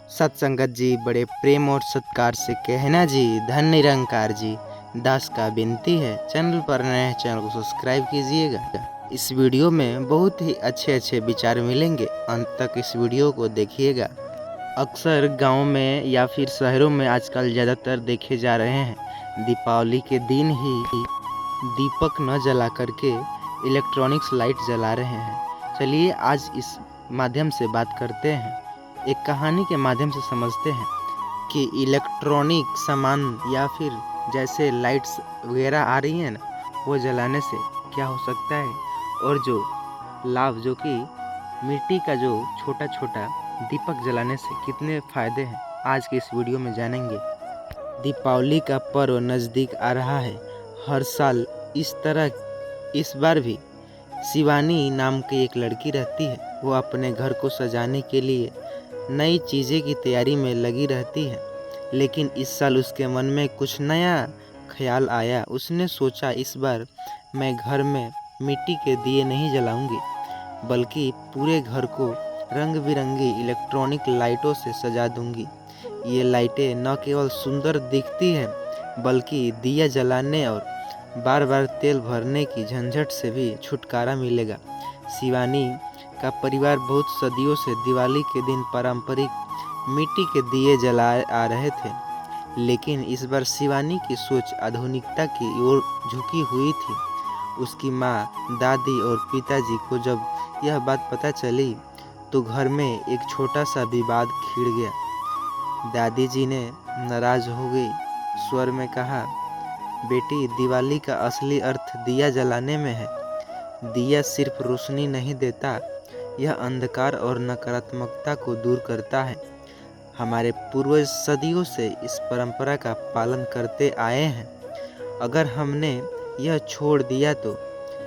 सत्संगत जी बड़े प्रेम और सत्कार से कहना जी, धन निरंकार जी, दास का विनती है चैनल पर नए हैं, चैनल को सब्सक्राइब कीजिएगा। इस वीडियो में बहुत ही अच्छे विचार मिलेंगे, अंत तक इस वीडियो को देखिएगा। अक्सर गांव में या फिर शहरों में आजकल ज़्यादातर देखे जा रहे हैं, दीपावली के दिन ही दीपक न जला करके इलेक्ट्रॉनिक्स लाइट जला रहे हैं। चलिए आज इस माध्यम से बात करते हैं, एक कहानी के माध्यम से समझते हैं कि इलेक्ट्रॉनिक सामान या फिर जैसे लाइट्स वगैरह आ रही हैं ना, वो जलाने से क्या हो सकता है और जो लाभ जो कि मिट्टी का जो छोटा छोटा दीपक जलाने से कितने फ़ायदे हैं, आज के इस वीडियो में जानेंगे। दीपावली का पर्व नज़दीक आ रहा है। हर साल इस बार भी शिवानी नाम की एक लड़की रहती है। वो अपने घर को सजाने के लिए नई चीज़ें की तैयारी में लगी रहती है, लेकिन इस साल उसके मन में कुछ नया ख्याल आया। उसने सोचा, इस बार मैं घर में मिट्टी के दिए नहीं जलाऊंगी, बल्कि पूरे घर को रंग बिरंगी इलेक्ट्रॉनिक लाइटों से सजा दूंगी। ये लाइटें न केवल सुंदर दिखती हैं, बल्कि दिया जलाने और बार बार तेल भरने की झंझट से भी छुटकारा मिलेगा। शिवानी का परिवार बहुत सदियों से दिवाली के दिन पारंपरिक मिट्टी के दिए जलाए आ रहे थे, लेकिन इस बार शिवानी की सोच आधुनिकता की ओर झुकी हुई थी। उसकी माँ, दादी और पिताजी को जब यह बात पता चली तो घर में एक छोटा सा विवाद छिड़ गया। दादी जी ने नाराज हो गई स्वर में कहा, बेटी, दिवाली का असली अर्थ दिया जलाने में है। दिया सिर्फ रोशनी नहीं देता, यह अंधकार और नकारात्मकता को दूर करता है। हमारे पूर्वज सदियों से इस परंपरा का पालन करते आए हैं। अगर हमने यह छोड़ दिया तो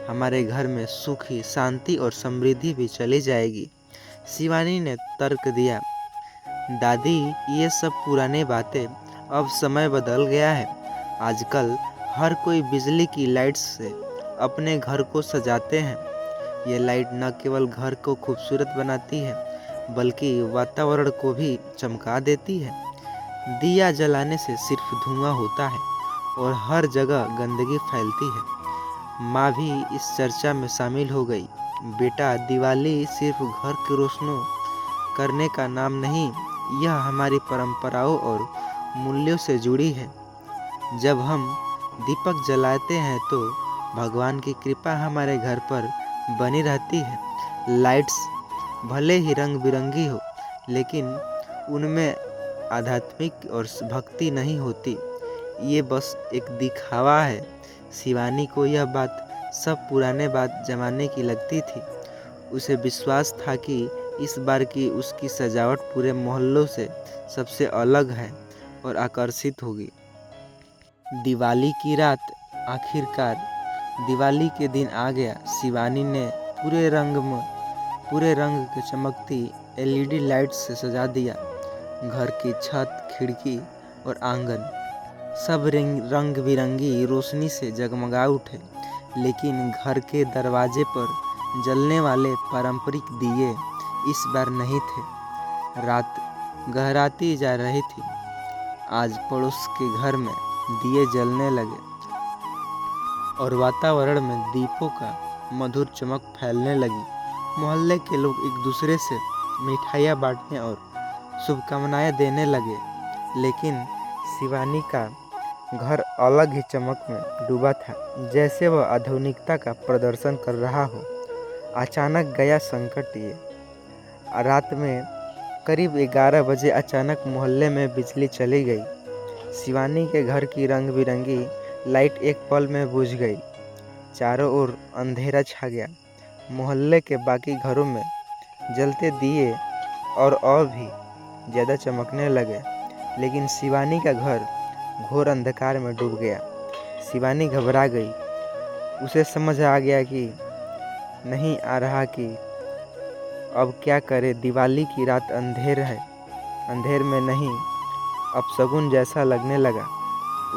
हमारे घर में सुखी, शांति और समृद्धि भी चली जाएगी। शिवानी ने तर्क दिया, दादी, ये सब पुराने बातें, अब समय बदल गया है। आजकल हर कोई बिजली की लाइट्स से अपने घर को सजाते हैं। ये लाइट न केवल घर को खूबसूरत बनाती है, बल्कि वातावरण को भी चमका देती है। दिया जलाने से सिर्फ धुआं होता है और हर जगह गंदगी फैलती है। माँ भी इस चर्चा में शामिल हो गई। बेटा, दिवाली सिर्फ घर की रोशनी करने का नाम नहीं, यह हमारी परंपराओं और मूल्यों से जुड़ी है। जब हम दीपक जलाते हैं तो भगवान की कृपा हमारे घर पर बनी रहती है। लाइट्स भले ही रंग बिरंगी हो, लेकिन उनमें आध्यात्मिक और भक्ति नहीं होती, ये बस एक दिखावा है। शिवानी को यह बात सब पुराने बात जमाने की लगती थी। उसे विश्वास था कि इस बार की उसकी सजावट पूरे मोहल्लों से सबसे अलग है और आकर्षित होगी। दिवाली की रात, आखिरकार दिवाली के दिन आ गया। शिवानी ने पूरे रंग के चमकती एलईडी लाइट से सजा दिया। घर की छत, खिड़की और आंगन सब रंग बिरंगी रोशनी से जगमगा उठे, लेकिन घर के दरवाजे पर जलने वाले पारंपरिक दिए इस बार नहीं थे। रात गहराती जा रही थी। आज पड़ोस के घर में दिए जलने लगे और वातावरण में दीपों का मधुर चमक फैलने लगी। मोहल्ले के लोग एक दूसरे से मिठाइयाँ बांटने और शुभकामनाएं देने लगे, लेकिन शिवानी का घर अलग ही चमक में डूबा था, जैसे वह आधुनिकता का प्रदर्शन कर रहा हो। अचानक गया संकट। ये रात में करीब 11 बजे अचानक मोहल्ले में बिजली चली गई। शिवानी के घर की रंग बिरंगी लाइट एक पल में बुझ गई। चारों ओर अंधेरा छा गया। मोहल्ले के बाकी घरों में जलते दिए और भी ज़्यादा चमकने लगे, लेकिन शिवानी का घर घोर अंधकार में डूब गया। शिवानी घबरा गई। उसे समझ आ गया कि नहीं आ रहा कि अब क्या करे। दिवाली की रात अंधेर में नहीं, अपशगुन जैसा लगने लगा।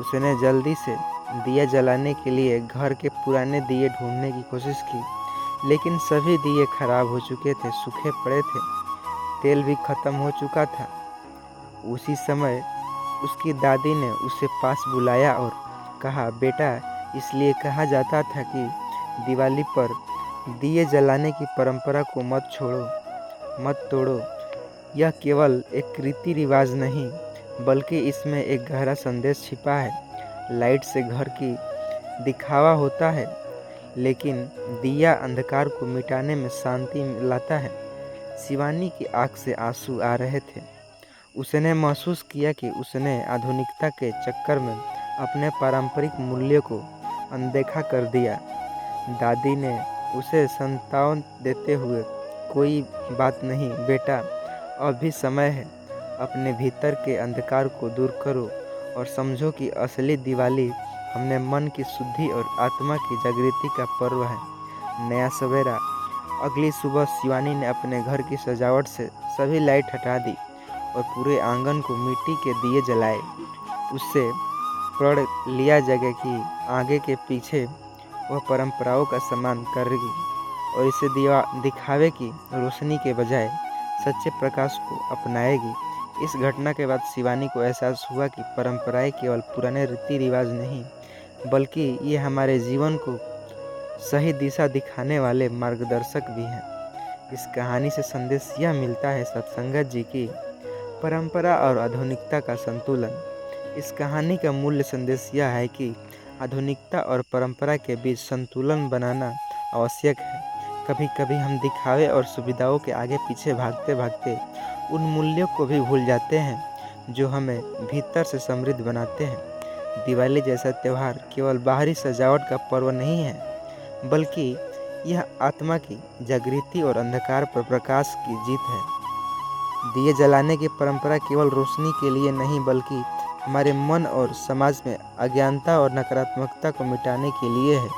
उसने जल्दी से दिया जलाने के लिए घर के पुराने दिए ढूंढने की कोशिश की, लेकिन सभी दिए खराब हो चुके थे, सूखे पड़े थे, तेल भी खत्म हो चुका था। उसी समय उसकी दादी ने उसे पास बुलाया और कहा, बेटा, इसलिए कहा जाता था कि दिवाली पर दिए जलाने की परंपरा को मत छोड़ो, मत तोड़ो। यह केवल एक रीति रिवाज नहीं, बल्कि इसमें एक गहरा संदेश छिपा है। लाइट से घर की दिखावा होता है, लेकिन दिया अंधकार को मिटाने में शांति लाता है। शिवानी की आंख से आंसू आ रहे थे। उसने महसूस किया कि उसने आधुनिकता के चक्कर में अपने पारंपरिक मूल्यों को अनदेखा कर दिया। दादी ने उसे सांत्वना देते हुए, कोई बात नहीं बेटा, अभी समय है। अपने भीतर के अंधकार को दूर करो और समझो कि असली दिवाली हमने मन की शुद्धि और आत्मा की जागृति का पर्व है। नया सवेरा। अगली सुबह शिवानी ने अपने घर की सजावट से सभी लाइट हटा दी और पूरे आंगन को मिट्टी के दिए जलाए। उससे प्रण लिया जगह कि आगे के पीछे वह परंपराओं का सम्मान करेगी और इसे दिखावे की रोशनी के बजाय सच्चे प्रकाश को अपनाएगी। इस घटना के बाद शिवानी को एहसास हुआ कि परंपराएं केवल पुराने रीति रिवाज नहीं, बल्कि ये हमारे जीवन को सही दिशा दिखाने वाले मार्गदर्शक भी हैं। इस कहानी से संदेश यह मिलता है सत्संगत जी की परंपरा और आधुनिकता का संतुलन। इस कहानी का मूल्य संदेश यह है कि आधुनिकता और परंपरा के बीच संतुलन बनाना आवश्यक है। कभी कभी हम दिखावे और सुविधाओं के आगे पीछे भागते भागते उन मूल्यों को भी भूल जाते हैं जो हमें भीतर से समृद्ध बनाते हैं। दिवाली जैसा त्यौहार केवल बाहरी सजावट का पर्व नहीं है, बल्कि यह आत्मा की जागृति और अंधकार पर प्रकाश की जीत है। दिए जलाने की परंपरा केवल रोशनी के लिए नहीं, बल्कि हमारे मन और समाज में अज्ञानता और नकारात्मकता को मिटाने के लिए है।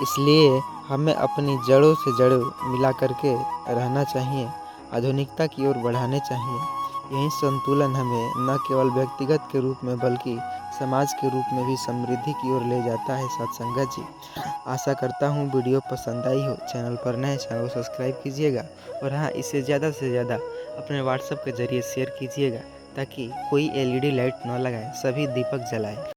इसलिए हमें अपनी जड़ों से जड़ें मिला करके रहना चाहिए, आधुनिकता की ओर बढ़ाने चाहिए। यही संतुलन हमें न केवल व्यक्तिगत के रूप में बल्कि समाज के रूप में भी समृद्धि की ओर ले जाता है। सत्संगत जी, आशा करता हूँ वीडियो पसंद आई हो। चैनल पर नए, चैनल को सब्सक्राइब कीजिएगा और हाँ, इसे ज़्यादा से ज़्यादा अपने व्हाट्सएप के ज़रिए शेयर कीजिएगा ताकि कोई LED लाइट न लगाए, सभी दीपक जलाए।